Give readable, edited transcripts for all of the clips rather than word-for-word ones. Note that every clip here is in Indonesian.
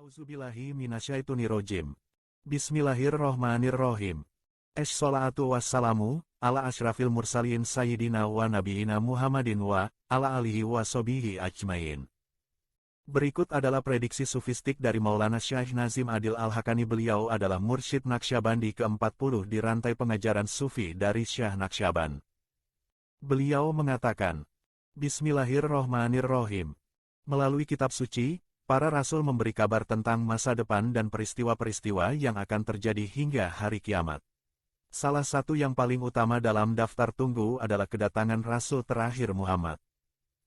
A'udzubillahi minasyaitonirrojim. Bismillahirrohmanirrohim. Assalatu wassalamu, ala asyrafil mursalin sayyidina wa nabiyina Muhammadin wa, ala alihi wa sobihi ajmain. Berikut adalah prediksi sufistik dari Maulana Syekh Nazim Adil Al-Hakani. Beliau adalah mursyid Naqsyabandi ke-40 di rantai pengajaran sufi dari Syekh Naqsyaband. Beliau mengatakan, Bismillahirrohmanirrohim. Melalui kitab suci, para rasul memberi kabar tentang masa depan dan peristiwa-peristiwa yang akan terjadi hingga hari kiamat. Salah satu yang paling utama dalam daftar tunggu adalah kedatangan Rasul terakhir Muhammad.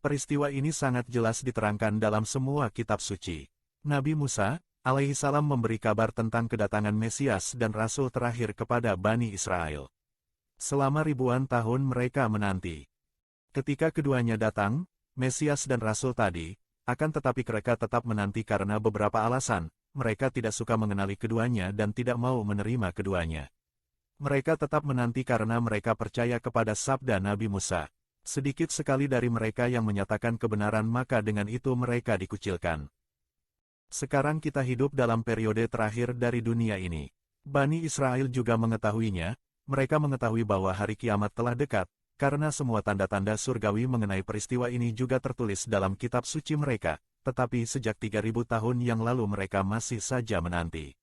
Peristiwa ini sangat jelas diterangkan dalam semua kitab suci. Nabi Musa, alaihissalam memberi kabar tentang kedatangan Mesias dan Rasul terakhir kepada Bani Israel. Selama ribuan tahun mereka menanti. Ketika keduanya datang, Mesias dan Rasul tadi, akan tetapi mereka tetap menanti karena beberapa alasan. Mereka tidak suka mengenali keduanya dan tidak mau menerima keduanya. Mereka tetap menanti karena mereka percaya kepada sabda Nabi Musa. Sedikit sekali dari mereka yang menyatakan kebenaran, maka dengan itu mereka dikucilkan. Sekarang kita hidup dalam periode terakhir dari dunia ini. Bani Israel juga mengetahuinya. Mereka mengetahui bahwa hari kiamat telah dekat, karena semua tanda-tanda surgawi mengenai peristiwa ini juga tertulis dalam kitab suci mereka, tetapi sejak 3000 tahun yang lalu mereka masih saja menanti.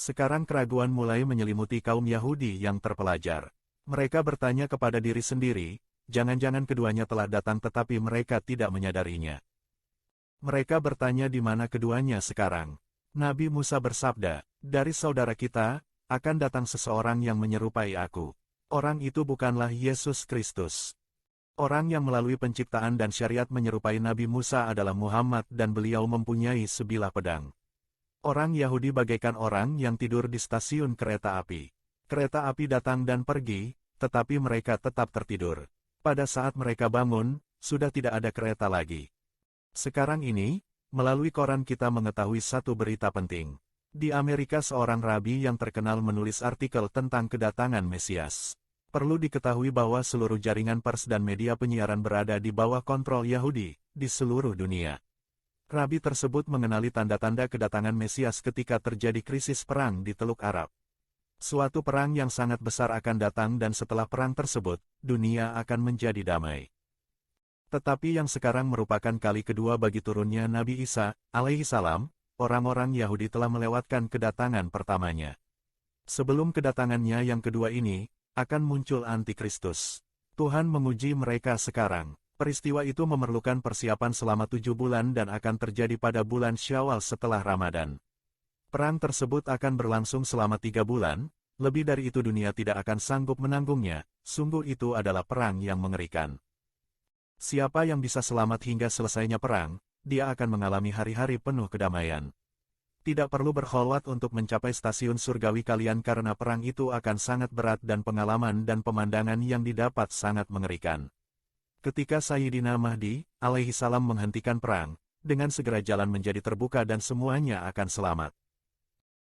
Sekarang keraguan mulai menyelimuti kaum Yahudi yang terpelajar. Mereka bertanya kepada diri sendiri, jangan-jangan keduanya telah datang tetapi mereka tidak menyadarinya. Mereka bertanya di mana keduanya sekarang. Nabi Musa bersabda, dari saudara kita, akan datang seseorang yang menyerupai aku. Orang itu bukanlah Yesus Kristus. Orang yang melalui penciptaan dan syariat menyerupai Nabi Musa adalah Muhammad dan beliau mempunyai sebilah pedang. Orang Yahudi bagaikan orang yang tidur di stasiun kereta api. Kereta api datang dan pergi, tetapi mereka tetap tertidur. Pada saat mereka bangun, sudah tidak ada kereta lagi. Sekarang ini, melalui koran kita mengetahui satu berita penting. Di Amerika seorang rabi yang terkenal menulis artikel tentang kedatangan Mesias. Perlu diketahui bahwa seluruh jaringan pers dan media penyiaran berada di bawah kontrol Yahudi, di seluruh dunia. Rabi tersebut mengenali tanda-tanda kedatangan Mesias ketika terjadi krisis perang di Teluk Arab. Suatu perang yang sangat besar akan datang dan setelah perang tersebut, dunia akan menjadi damai. Tetapi yang sekarang merupakan kali kedua bagi turunnya Nabi Isa, alaihissalam, orang-orang Yahudi telah melewatkan kedatangan pertamanya. Sebelum kedatangannya yang kedua ini, akan muncul antikristus. Tuhan menguji mereka sekarang. Peristiwa itu memerlukan persiapan selama 7 bulan dan akan terjadi pada bulan Syawal setelah Ramadan. Perang tersebut akan berlangsung selama 3 bulan, lebih dari itu dunia tidak akan sanggup menanggungnya, sungguh itu adalah perang yang mengerikan. Siapa yang bisa selamat hingga selesainya perang, dia akan mengalami hari-hari penuh kedamaian. Tidak perlu berkholwat untuk mencapai stasiun surgawi kalian karena perang itu akan sangat berat dan pengalaman dan pemandangan yang didapat sangat mengerikan. Ketika Sayyidina Mahdi, alaihissalam menghentikan perang, dengan segera jalan menjadi terbuka dan semuanya akan selamat.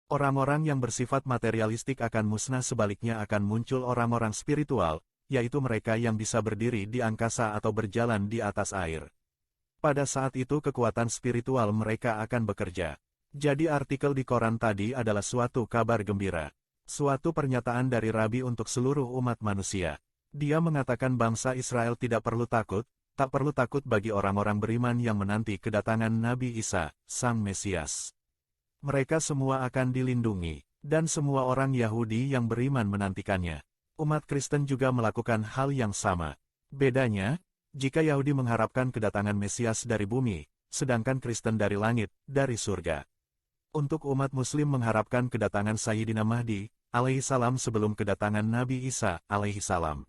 Orang-orang yang bersifat materialistik akan musnah, sebaliknya akan muncul orang-orang spiritual, yaitu mereka yang bisa berdiri di angkasa atau berjalan di atas air. Pada saat itu kekuatan spiritual mereka akan bekerja. Jadi artikel di koran tadi adalah suatu kabar gembira. Suatu pernyataan dari Rabi untuk seluruh umat manusia. Dia mengatakan bangsa Israel tidak perlu takut, tak perlu takut bagi orang-orang beriman yang menanti kedatangan Nabi Isa, Sang Mesias. Mereka semua akan dilindungi, dan semua orang Yahudi yang beriman menantikannya. Umat Kristen juga melakukan hal yang sama. Bedanya, jika Yahudi mengharapkan kedatangan Mesias dari bumi, sedangkan Kristen dari langit, dari surga. Untuk umat Muslim mengharapkan kedatangan Sayyidina Mahdi, alaihissalam sebelum kedatangan Nabi Isa, alaihissalam.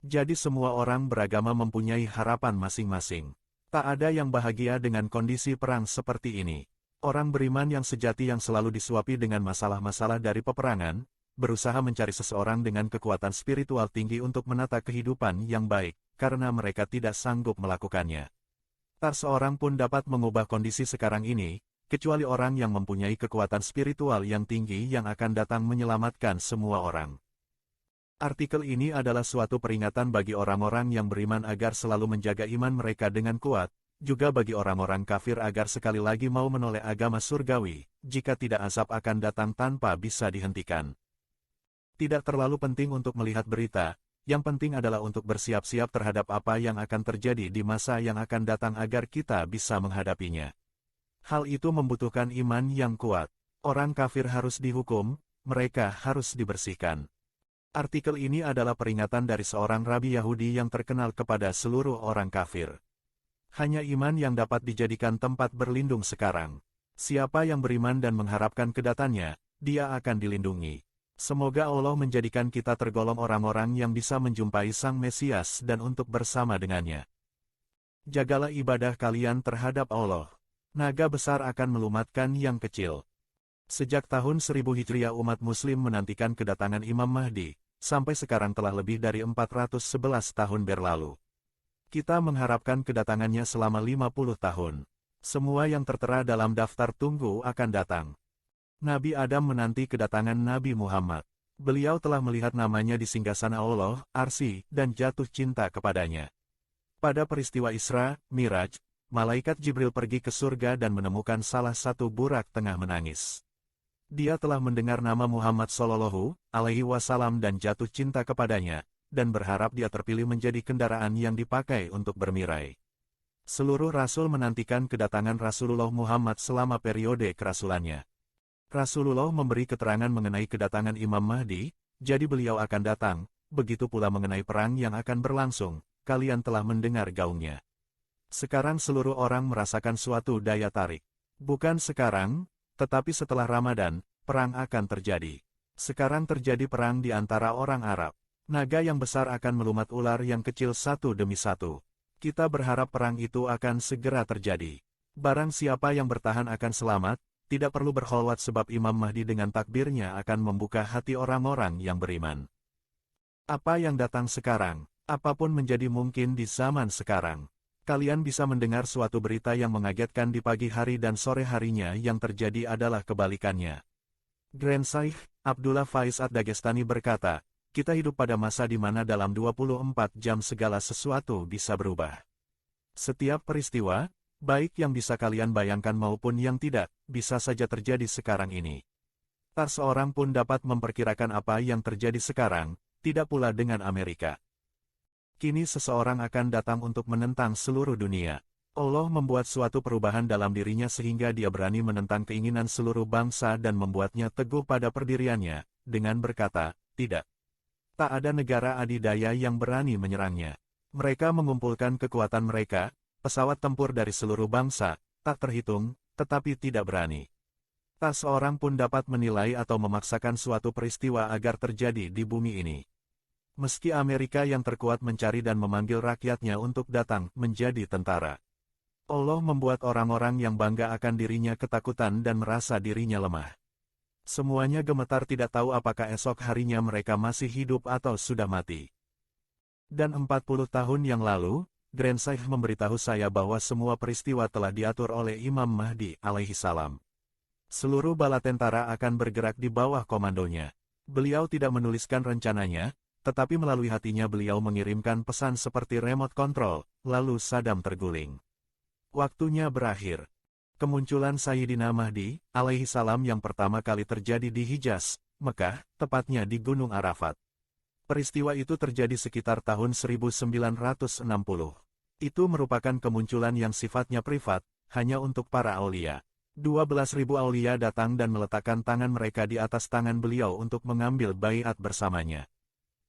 Jadi semua orang beragama mempunyai harapan masing-masing. Tak ada yang bahagia dengan kondisi perang seperti ini. Orang beriman yang sejati yang selalu disuapi dengan masalah-masalah dari peperangan, berusaha mencari seseorang dengan kekuatan spiritual tinggi untuk menata kehidupan yang baik, karena mereka tidak sanggup melakukannya. Tak seorang pun dapat mengubah kondisi sekarang ini, kecuali orang yang mempunyai kekuatan spiritual yang tinggi yang akan datang menyelamatkan semua orang. Artikel ini adalah suatu peringatan bagi orang-orang yang beriman agar selalu menjaga iman mereka dengan kuat, juga bagi orang-orang kafir agar sekali lagi mau menoleh agama surgawi, jika tidak azab akan datang tanpa bisa dihentikan. Tidak terlalu penting untuk melihat berita, yang penting adalah untuk bersiap-siap terhadap apa yang akan terjadi di masa yang akan datang agar kita bisa menghadapinya. Hal itu membutuhkan iman yang kuat. Orang kafir harus dihukum, mereka harus dibersihkan. Artikel ini adalah peringatan dari seorang rabi Yahudi yang terkenal kepada seluruh orang kafir. Hanya iman yang dapat dijadikan tempat berlindung sekarang. Siapa yang beriman dan mengharapkan kedatangannya, dia akan dilindungi. Semoga Allah menjadikan kita tergolong orang-orang yang bisa menjumpai Sang Mesias dan untuk bersama dengannya. Jagalah ibadah kalian terhadap Allah. Naga besar akan melumatkan yang kecil. Sejak tahun 1000 Hijriah umat Muslim menantikan kedatangan Imam Mahdi, sampai sekarang telah lebih dari 411 tahun berlalu. Kita mengharapkan kedatangannya selama 50 tahun. Semua yang tertera dalam daftar tunggu akan datang. Nabi Adam menanti kedatangan Nabi Muhammad. Beliau telah melihat namanya di singgasana Allah, Arsy, dan jatuh cinta kepadanya. Pada peristiwa Isra, Miraj, malaikat Jibril pergi ke surga dan menemukan salah satu burak tengah menangis. Dia telah mendengar nama Muhammad Shallallahu Alaihi Wasallam dan jatuh cinta kepadanya, dan berharap dia terpilih menjadi kendaraan yang dipakai untuk bermirai. Seluruh rasul menantikan kedatangan Rasulullah Muhammad selama periode kerasulannya. Rasulullah memberi keterangan mengenai kedatangan Imam Mahdi, jadi beliau akan datang, begitu pula mengenai perang yang akan berlangsung, kalian telah mendengar gaungnya. Sekarang seluruh orang merasakan suatu daya tarik. Bukan sekarang, tetapi setelah Ramadan, perang akan terjadi. Sekarang terjadi perang di antara orang Arab. Naga yang besar akan melumat ular yang kecil satu demi satu. Kita berharap perang itu akan segera terjadi. Barang siapa yang bertahan akan selamat, tidak perlu berkholwat sebab Imam Mahdi dengan takbirnya akan membuka hati orang-orang yang beriman. Apa yang datang sekarang, apapun menjadi mungkin di zaman sekarang. Kalian bisa mendengar suatu berita yang mengagetkan di pagi hari dan sore harinya yang terjadi adalah kebalikannya. Grand Syekh Abdullah Faiz Ad-Dagestani berkata, kita hidup pada masa di mana dalam 24 jam segala sesuatu bisa berubah. Setiap peristiwa, baik yang bisa kalian bayangkan maupun yang tidak, bisa saja terjadi sekarang ini. Tak seorang pun dapat memperkirakan apa yang terjadi sekarang, tidak pula dengan Amerika. Kini seseorang akan datang untuk menentang seluruh dunia. Allah membuat suatu perubahan dalam dirinya sehingga dia berani menentang keinginan seluruh bangsa dan membuatnya teguh pada pendiriannya, dengan berkata, tidak. Tak ada negara adidaya yang berani menyerangnya. Mereka mengumpulkan kekuatan mereka, pesawat tempur dari seluruh bangsa, tak terhitung, tetapi tidak berani. Tak seorang pun dapat menilai atau memaksakan suatu peristiwa agar terjadi di bumi ini. Meski Amerika yang terkuat mencari dan memanggil rakyatnya untuk datang menjadi tentara. Allah membuat orang-orang yang bangga akan dirinya ketakutan dan merasa dirinya lemah. Semuanya gemetar tidak tahu apakah esok harinya mereka masih hidup atau sudah mati. Dan 40 tahun yang lalu, Grand Syekh memberitahu saya bahwa semua peristiwa telah diatur oleh Imam Mahdi alaihi salam. Seluruh bala tentara akan bergerak di bawah komandonya. Beliau tidak menuliskan rencananya, tetapi melalui hatinya beliau mengirimkan pesan seperti remote control, lalu Saddam terguling. Waktunya berakhir. Kemunculan Sayyidina Mahdi, alaihi salam yang pertama kali terjadi di Hijaz, Mekah, tepatnya di Gunung Arafat. Peristiwa itu terjadi sekitar tahun 1960. Itu merupakan kemunculan yang sifatnya privat, hanya untuk para aulia. 12.000 aulia datang dan meletakkan tangan mereka di atas tangan beliau untuk mengambil baiat bersamanya.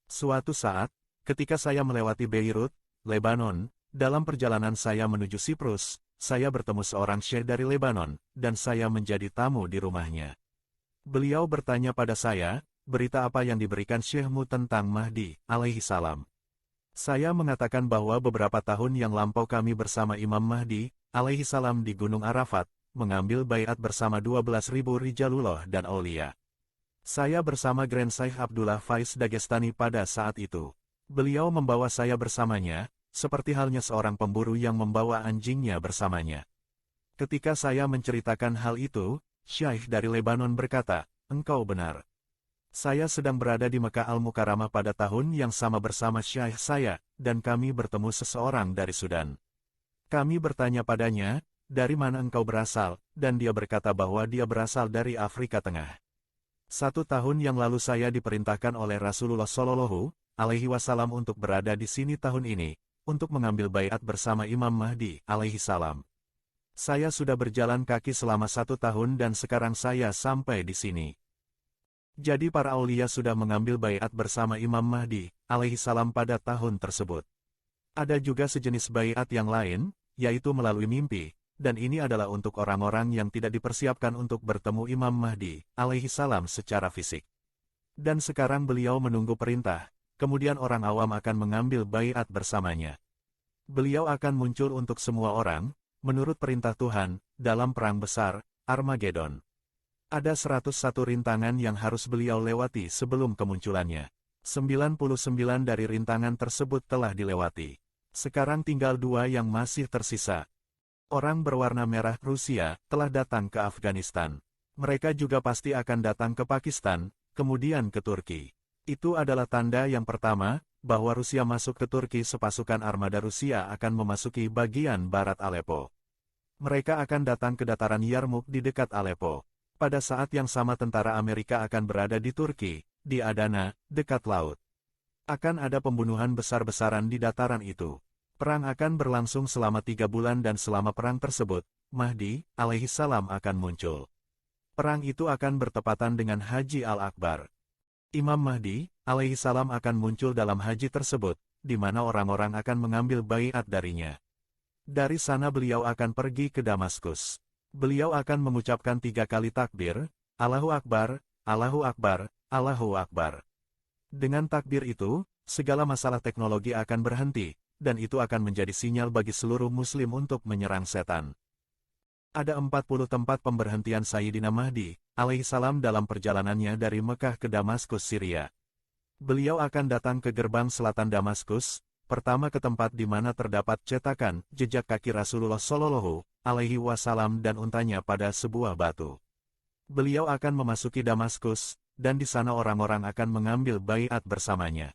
Suatu saat, ketika saya melewati Beirut, Lebanon, dalam perjalanan saya menuju Siprus, saya bertemu seorang syekh dari Lebanon, dan saya menjadi tamu di rumahnya. Beliau bertanya pada saya, berita apa yang diberikan syekhmu tentang Mahdi, alaihi salam. Saya mengatakan bahwa beberapa tahun yang lampau kami bersama Imam Mahdi, alaihi salam di Gunung Arafat, mengambil baiat bersama 12.000 rijalullah dan aulia. Saya bersama Grand Syekh Abdullah Faiz Dagestani pada saat itu. Beliau membawa saya bersamanya, seperti halnya seorang pemburu yang membawa anjingnya bersamanya. Ketika saya menceritakan hal itu, Syekh dari Lebanon berkata, engkau benar. Saya sedang berada di Mekah Al-Mukarramah pada tahun yang sama bersama Syekh saya, dan kami bertemu seseorang dari Sudan. Kami bertanya padanya, dari mana engkau berasal, dan dia berkata bahwa dia berasal dari Afrika Tengah. 1 tahun yang lalu saya diperintahkan oleh Rasulullah Shallallahu Alaihi Wasallam untuk berada di sini tahun ini, untuk mengambil baiat bersama Imam Mahdi Alaihi Salam. Saya sudah berjalan kaki selama 1 tahun dan sekarang saya sampai di sini. Jadi para aulia sudah mengambil baiat bersama Imam Mahdi Alaihi Salam pada tahun tersebut. Ada juga sejenis baiat yang lain, yaitu melalui mimpi, dan ini adalah untuk orang-orang yang tidak dipersiapkan untuk bertemu Imam Mahdi alaihi salam secara fisik. Dan sekarang beliau menunggu perintah, kemudian orang awam akan mengambil baiat bersamanya. Beliau akan muncul untuk semua orang, menurut perintah Tuhan, dalam perang besar, Armageddon. Ada 101 rintangan yang harus beliau lewati sebelum kemunculannya. 99 dari rintangan tersebut telah dilewati. Sekarang tinggal 2 yang masih tersisa. Orang berwarna merah Rusia telah datang ke Afghanistan. Mereka juga pasti akan datang ke Pakistan, kemudian ke Turki. Itu adalah tanda yang pertama, bahwa Rusia masuk ke Turki. Sepasukan armada Rusia akan memasuki bagian barat Aleppo. Mereka akan datang ke dataran Yarmouk di dekat Aleppo. Pada saat yang sama tentara Amerika akan berada di Turki, di Adana, dekat laut. Akan ada pembunuhan besar-besaran di dataran itu. Perang akan berlangsung selama 3 bulan dan selama perang tersebut, Mahdi alaihi salam akan muncul. Perang itu akan bertepatan dengan Haji Al-Akbar. Imam Mahdi alaihi salam akan muncul dalam haji tersebut, di mana orang-orang akan mengambil baiat darinya. Dari sana beliau akan pergi ke Damaskus. Beliau akan mengucapkan 3 kali takbir, Allahu Akbar, Allahu Akbar, Allahu Akbar. Dengan takbir itu, segala masalah teknologi akan berhenti, dan itu akan menjadi sinyal bagi seluruh muslim untuk menyerang setan. Ada 40 tempat pemberhentian Sayyidina Mahdi alaihi salam dalam perjalanannya dari Mekah ke Damaskus, Syria. Beliau akan datang ke gerbang selatan Damaskus, pertama ke tempat di mana terdapat cetakan jejak kaki Rasulullah Shallallahu Alaihi Wasallam dan untanya pada sebuah batu. Beliau akan memasuki Damaskus, dan di sana orang-orang akan mengambil baiat bersamanya.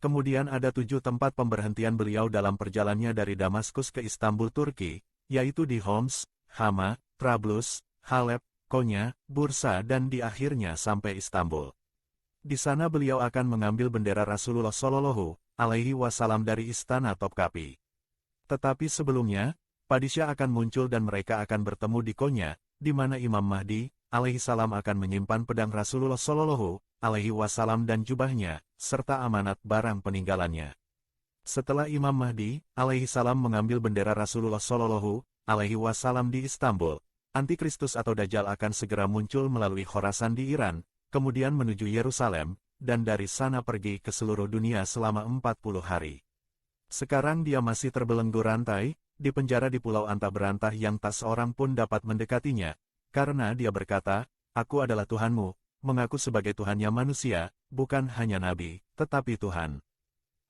Kemudian ada 7 tempat pemberhentian beliau dalam perjalanannya dari Damaskus ke Istanbul, Turki, yaitu di Homs, Hama, Trablus, Halep, Konya, Bursa dan di akhirnya sampai Istanbul. Di sana beliau akan mengambil bendera Rasulullah Shallallahu Alaihi Wasallam dari istana Topkapi. Tetapi sebelumnya, Padishah akan muncul dan mereka akan bertemu di Konya, di mana Imam Mahdi alaihi salam akan menyimpan pedang Rasulullah Shallallahu Alaihi Wasallam dan jubahnya, serta amanat barang peninggalannya. Setelah Imam Mahdi alaihi salam mengambil bendera Rasulullah Shallallahu Alaihi Wasallam di Istanbul, Antikristus atau Dajjal akan segera muncul melalui Khorasan di Iran, kemudian menuju Yerusalem, dan dari sana pergi ke seluruh dunia selama 40 hari. Sekarang dia masih terbelenggu rantai, di penjara di Pulau Antah Berantah yang tak seorang pun dapat mendekatinya, karena dia berkata, "Aku adalah Tuhanmu," mengaku sebagai Tuhannya manusia, bukan hanya nabi, tetapi Tuhan.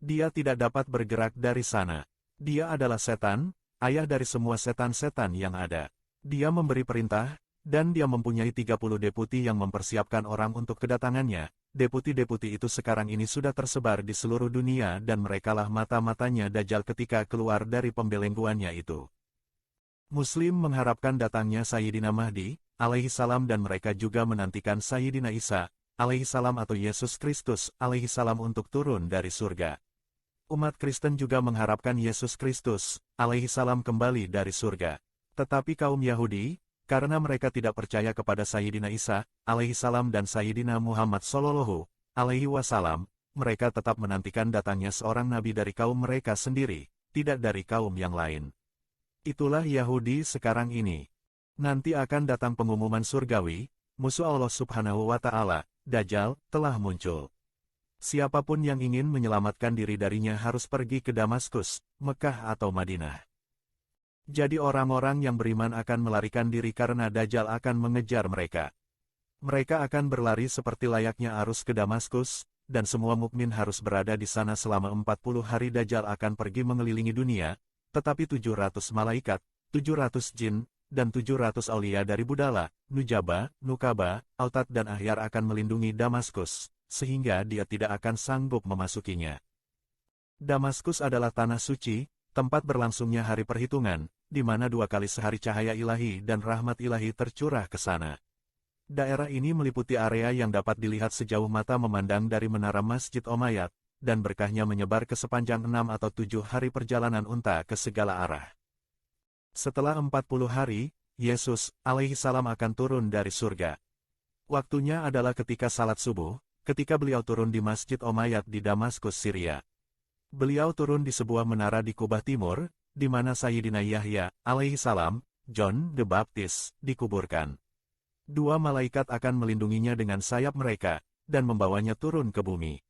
Dia tidak dapat bergerak dari sana. Dia adalah setan, ayah dari semua setan-setan yang ada. Dia memberi perintah, dan dia mempunyai 30 deputi yang mempersiapkan orang untuk kedatangannya. Deputi-deputi itu sekarang ini sudah tersebar di seluruh dunia dan merekalah mata-matanya Dajjal ketika keluar dari pembelengguannya itu. Muslim mengharapkan datangnya Sayyidina Mahdi alaihi salam dan mereka juga menantikan Sayyidina Isa alaihi salam atau Yesus Kristus alaihi salam untuk turun dari surga. Umat Kristen juga mengharapkan Yesus Kristus alaihi salam kembali dari surga. Tetapi kaum Yahudi, karena mereka tidak percaya kepada Sayyidina Isa alaihi salam dan Sayyidina Muhammad Shallallahu Alaihi Wasallam, mereka tetap menantikan datangnya seorang nabi dari kaum mereka sendiri, tidak dari kaum yang lain. Itulah Yahudi sekarang ini. Nanti akan datang pengumuman surgawi, musuh Allah Subhanahu wa Ta'ala, Dajjal, telah muncul. Siapapun yang ingin menyelamatkan diri darinya harus pergi ke Damaskus, Mekah atau Madinah. Jadi orang-orang yang beriman akan melarikan diri karena Dajjal akan mengejar mereka. Mereka akan berlari seperti layaknya arus ke Damaskus, dan semua mukmin harus berada di sana selama 40 hari. Dajjal akan pergi mengelilingi dunia, tetapi 700 malaikat, 700 jin, dan 700 aulia dari Budala, Nujaba, Nukaba, Autat dan Ahyar akan melindungi Damaskus, sehingga dia tidak akan sanggup memasukinya. Damaskus adalah tanah suci, tempat berlangsungnya hari perhitungan, di mana 2 kali sehari cahaya ilahi dan rahmat ilahi tercurah ke sana. Daerah ini meliputi area yang dapat dilihat sejauh mata memandang dari menara Masjid Umayyad, dan berkahnya menyebar ke sepanjang 6 atau 7 hari perjalanan unta ke segala arah. Setelah 40 hari, Yesus alaihissalam akan turun dari surga. Waktunya adalah ketika salat subuh, ketika beliau turun di Masjid Umayyad di Damaskus, Syria. Beliau turun di sebuah menara di Kubah Timur, di mana Sayyidina Yahya alaihissalam, John the Baptist, dikuburkan. 2 malaikat akan melindunginya dengan sayap mereka, dan membawanya turun ke bumi.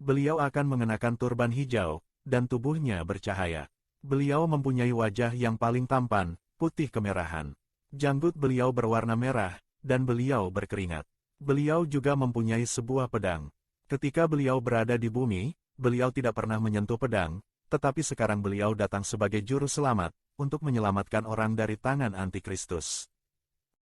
Beliau akan mengenakan turban hijau, dan tubuhnya bercahaya. Beliau mempunyai wajah yang paling tampan, putih kemerahan. Janggut beliau berwarna merah, dan beliau berkeringat. Beliau juga mempunyai sebuah pedang. Ketika beliau berada di bumi, beliau tidak pernah menyentuh pedang, tetapi sekarang beliau datang sebagai juru selamat, untuk menyelamatkan orang dari tangan antikristus.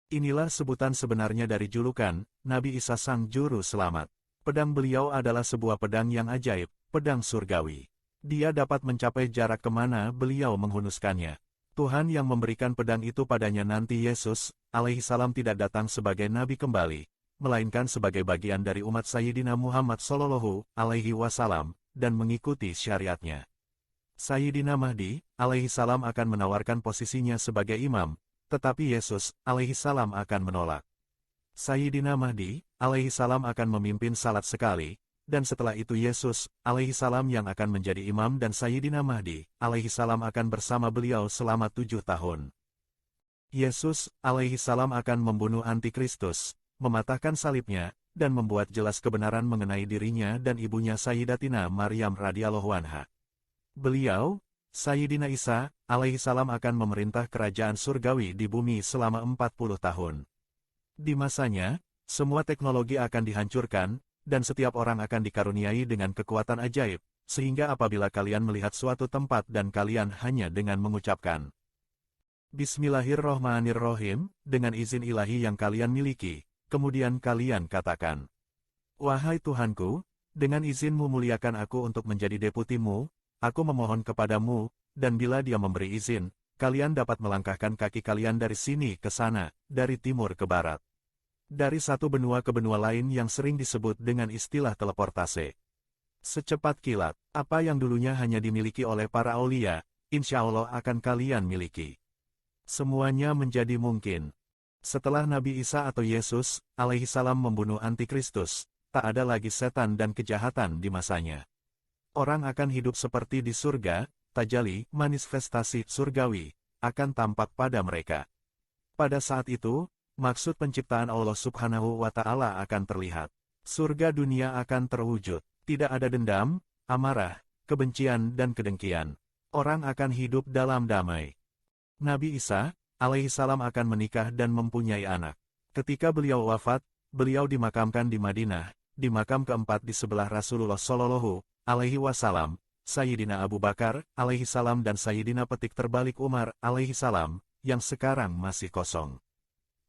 Inilah sebutan sebenarnya dari julukan, Nabi Isa Sang Juru Selamat. Pedang beliau adalah sebuah pedang yang ajaib, pedang surgawi. Dia dapat mencapai jarak kemana beliau menghunuskannya. Tuhan yang memberikan pedang itu padanya nanti Yesus, alaihissalam tidak datang sebagai Nabi kembali, melainkan sebagai bagian dari umat Sayyidina Muhammad Sallallahu Alaihi Wasallam, dan mengikuti syariatnya. Sayyidina Mahdi, alaihissalam akan menawarkan posisinya sebagai imam, tetapi Yesus, alaihissalam akan menolak. Sayyidina Mahdi, alaihissalam akan memimpin salat sekali, dan setelah itu Yesus, alaihissalam yang akan menjadi imam dan Sayyidina Mahdi, alaihissalam akan bersama beliau selama 7 tahun. Yesus, alaihissalam akan membunuh antikristus, mematahkan salibnya, dan membuat jelas kebenaran mengenai dirinya dan ibunya Sayyidatina Maryam radhiyallahu anha. Beliau, Sayyidina Isa, alaihissalam akan memerintah kerajaan surgawi di bumi selama 40 tahun. Di masanya, semua teknologi akan dihancurkan, dan setiap orang akan dikaruniai dengan kekuatan ajaib, sehingga apabila kalian melihat suatu tempat dan kalian hanya dengan mengucapkan Bismillahirrohmanirrohim, dengan izin ilahi yang kalian miliki, kemudian kalian katakan, Wahai Tuhanku, dengan izinmu muliakan aku untuk menjadi deputimu, aku memohon kepadamu, dan bila dia memberi izin, kalian dapat melangkahkan kaki kalian dari sini ke sana, dari timur ke barat. Dari satu benua ke benua lain yang sering disebut dengan istilah teleportase. Secepat kilat, apa yang dulunya hanya dimiliki oleh para aulia, insya Allah akan kalian miliki. Semuanya menjadi mungkin. Setelah Nabi Isa atau Yesus, alaihissalam membunuh antikristus, tak ada lagi setan dan kejahatan di masanya. Orang akan hidup seperti di surga, tajalli, manifestasi surgawi, akan tampak pada mereka. Pada saat itu, maksud penciptaan Allah Subhanahu wa Ta'ala akan terlihat. Surga dunia akan terwujud. Tidak ada dendam, amarah, kebencian, dan kedengkian. Orang akan hidup dalam damai. Nabi Isa, alaihissalam akan menikah dan mempunyai anak. Ketika beliau wafat, beliau dimakamkan di Madinah, di makam keempat di sebelah Rasulullah Shallallahu Alaihi Wasallam, Sayyidina Abu Bakar, alaihissalam dan Sayyidina Petik Terbalik Umar, alaihissalam, yang sekarang masih kosong.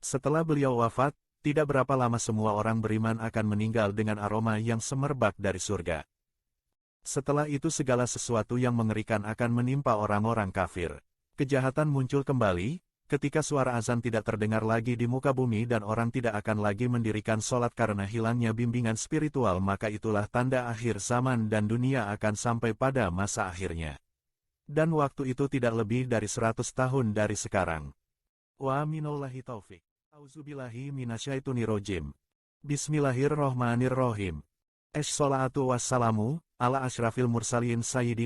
Setelah beliau wafat, tidak berapa lama semua orang beriman akan meninggal dengan aroma yang semerbak dari surga. Setelah itu segala sesuatu yang mengerikan akan menimpa orang-orang kafir. Kejahatan muncul kembali, ketika suara azan tidak terdengar lagi di muka bumi dan orang tidak akan lagi mendirikan sholat karena hilangnya bimbingan spiritual, maka itulah tanda akhir zaman dan dunia akan sampai pada masa akhirnya. Dan waktu itu tidak lebih dari 100 tahun dari sekarang. Wa minallahi taufik. Auzubillahi minasyaitonirrajim. Bismillahirrohmanirrohim. Assalatu wassalamu ala asyrafil mursalin sayyidina